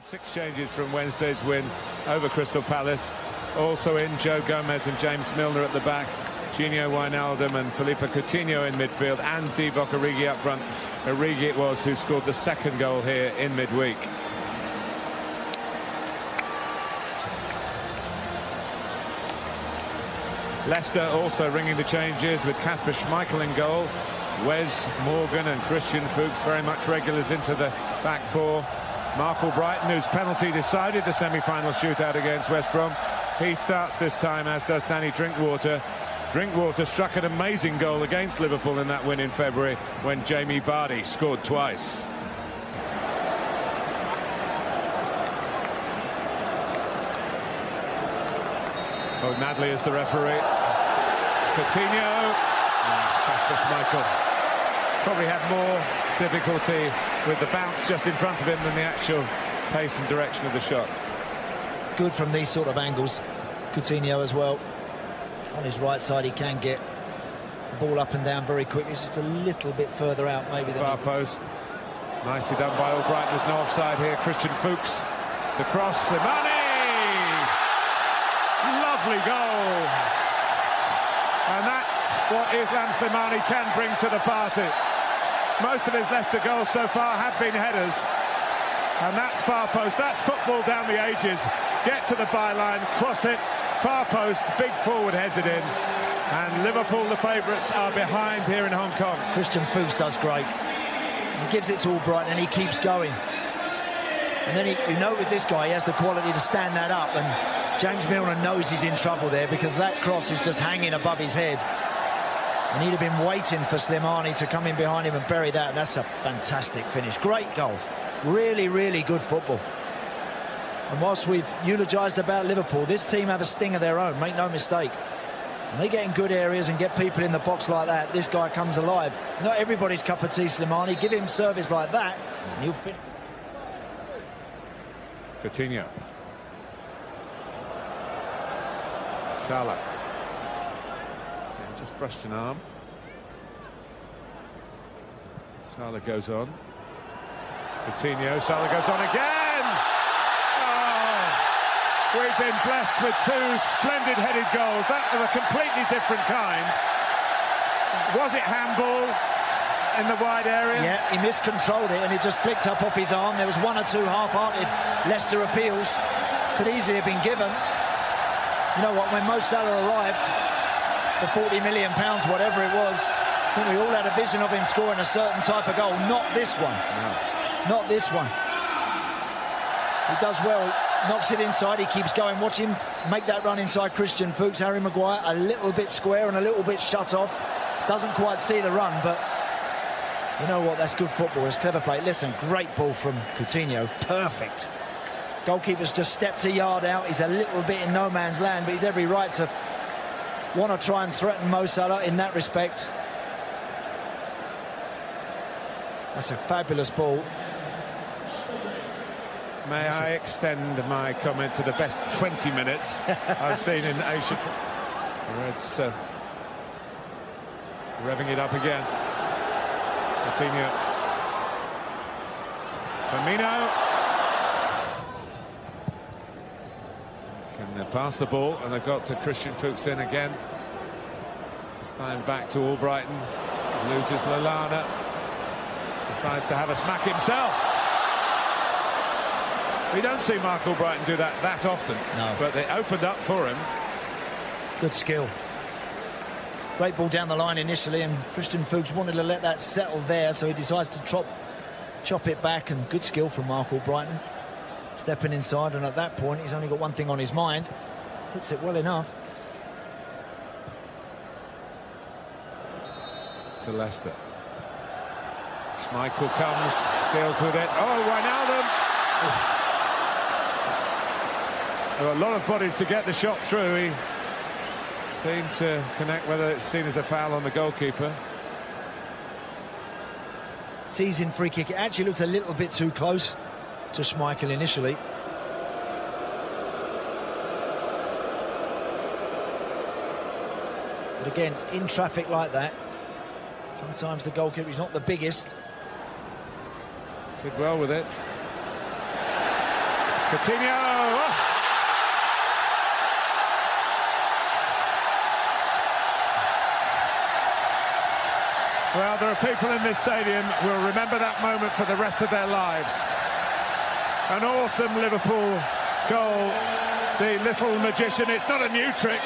6 changes from Wednesday's win over Crystal Palace. Also in Joe Gomez and James Milner at the back, Gino Wijnaldum and Philippe Coutinho in midfield, and Divock Origi up front. Origi it was who scored the second goal here in midweek. Leicester also ringing the changes with Kasper Schmeichel in goal. Wes Morgan and Christian Fuchs very much regulars into the back four. Michael Brighton, whose penalty decided the semi-final shootout against West Brom, he starts this time, as does Danny Drinkwater. Drinkwater struck an amazing goal against Liverpool in that win in February when Jamie Vardy scored twice. O'Madley is the referee. Coutinho. Kasper Schmeichel probably had more difficulty with the bounce just in front of him than the actual pace and direction of the shot. Good from these sort of angles. Coutinho as well. On his right side, he can get the ball up and down very quickly. It's just a little bit further out, maybe. Far post. Nicely done by Albright. There's no offside here. Christian Fuchs. The cross. Slimani! Lovely goal. And that's what Islam Slimani can bring to the party. Most of his Leicester goals so far have been headers. And that's far post. That's football down the ages. Get to the byline, cross it, far post, big forward heads it in. And Liverpool, the favourites, are behind here in Hong Kong. Christian Fuchs does great. He gives it to Albright and he keeps going. And then you know with this guy, he has the quality to stand that up. And James Milner knows he's in trouble there because that cross is just hanging above his head. And he'd have been waiting for Slimani to come in behind him and bury that. And that's a fantastic finish. Great goal. Really, really good football. And whilst we've eulogised about Liverpool, this team have a sting of their own, make no mistake. And they get in good areas and get people in the box like that, this guy comes alive. Not everybody's cup of tea, Slimani. Give him service like that, and he'll finish. Coutinho. Salah. Yeah, just brushed an arm. Salah goes on. Coutinho, Salah goes on again! We've been blessed with 2 splendid headed goals. That was a completely different kind. Was it handball in the wide area? Yeah, he miscontrolled it and it just flicked up off his arm. There was 1 or 2 half-hearted Leicester appeals. Could easily have been given. You know what, when Mo Salah arrived for £40 million, whatever it was, I think we all had a vision of him scoring a certain type of goal. Not this one. No. Not this one. He does well. Knocks it inside, he keeps going. Watch him make that run inside Christian Fuchs. Harry Maguire a little bit square and a little bit shut off. Doesn't quite see the run, but you know what, that's good football. It's clever play. Listen, great ball from Coutinho. Perfect. Goalkeeper's just stepped a yard out. He's a little bit in no man's land, but he's every right to want to try and threaten Mo Salah in that respect. That's a fabulous ball. May I extend my comment to the best 20 minutes I've seen in Asia. The Reds revving it up again. Coutinho. Firmino. Can pass the ball, and they've got to Christian Fuchs in again. This time back to Albrighton. Loses Lallana. Decides to have a smack himself. We don't see Michael Brighton do that often, no. But they opened up for him. Good skill. Great ball down the line initially, and Christian Fuchs wanted to let that settle there, so he decides to chop it back, and good skill from Michael Brighton. Stepping inside, and at that point, he's only got one thing on his mind. Hits it well enough. To Leicester. Schmeichel comes, deals with it. Oh, Wijnaldum! There were a lot of bodies to get the shot through. He seemed to connect, whether it's seen as a foul on the goalkeeper. Teasing free kick. It actually looked a little bit too close to Schmeichel initially. But again, in traffic like that, sometimes the goalkeeper is not the biggest. Did well with it. Coutinho! Oh. Well, there are people in this stadium who will remember that moment for the rest of their lives. An awesome Liverpool goal. The little magician, it's not a new trick,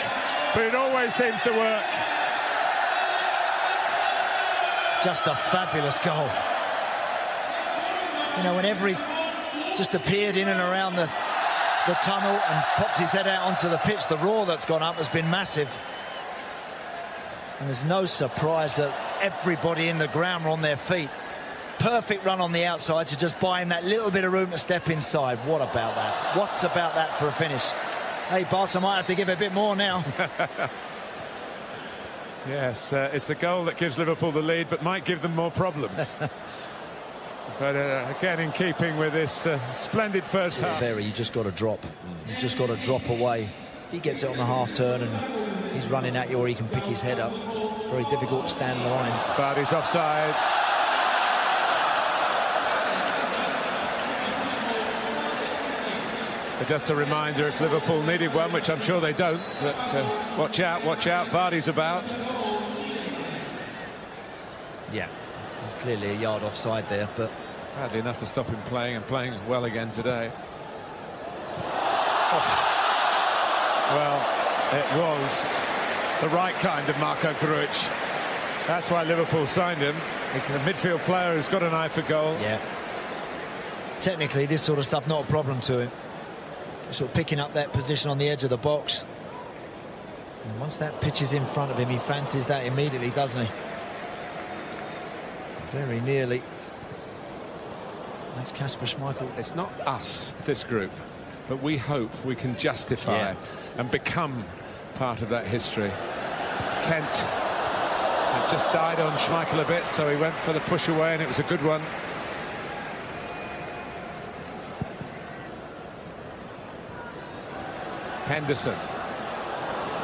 but it always seems to work. Just a fabulous goal. You know, whenever he's just appeared in and around the tunnel and popped his head out onto the pitch, the roar that's gone up has been massive. And there's no surprise that everybody in the ground were on their feet. Perfect run on the outside to just buy him that little bit of room to step inside. What about that? What's about that for a finish? Hey, Barca might have to give a bit more now. Yes, it's a goal that gives Liverpool the lead, but might give them more problems. But again, in keeping with this splendid first half. You just got to drop. You just got to drop away. If he gets it on the half turn and he's running at you, or he can pick his head up, it's very difficult to stand in the line. Vardy's offside. But just a reminder, if Liverpool needed one, which I'm sure they don't, that, watch out, Vardy's about. Yeah, there's clearly a yard offside there, but hardly enough to stop him playing, and playing well again today. Oh. Well, it was the right kind of Marco Grujic. That's why Liverpool signed him. He's a midfield player who's got an eye for goal. Yeah. Technically, this sort of stuff not a problem to him. Sort of picking up that position on the edge of the box. And once that pitch is in front of him, he fancies that immediately, doesn't he? Very nearly. That's Kasper Schmeichel. It's not us, this group, but we hope we can justify and become part of that history. Kent had just died on Schmeichel a bit, so he went for the push away, and it was a good one. Henderson.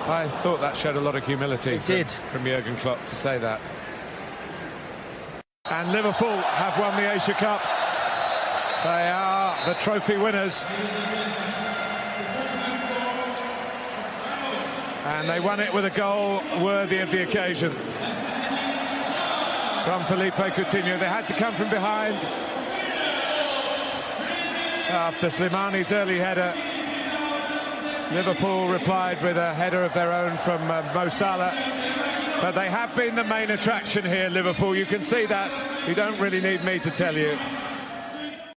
I thought that showed a lot of humility from Jurgen Klopp to say that. And Liverpool have won the Asia Cup. They are the trophy winners. And they won it with a goal worthy of the occasion. From Felipe Coutinho. They had to come from behind after Slimani's early header. Liverpool replied with a header of their own from Mo Salah. But they have been the main attraction here, Liverpool. You can see that. You don't really need me to tell you.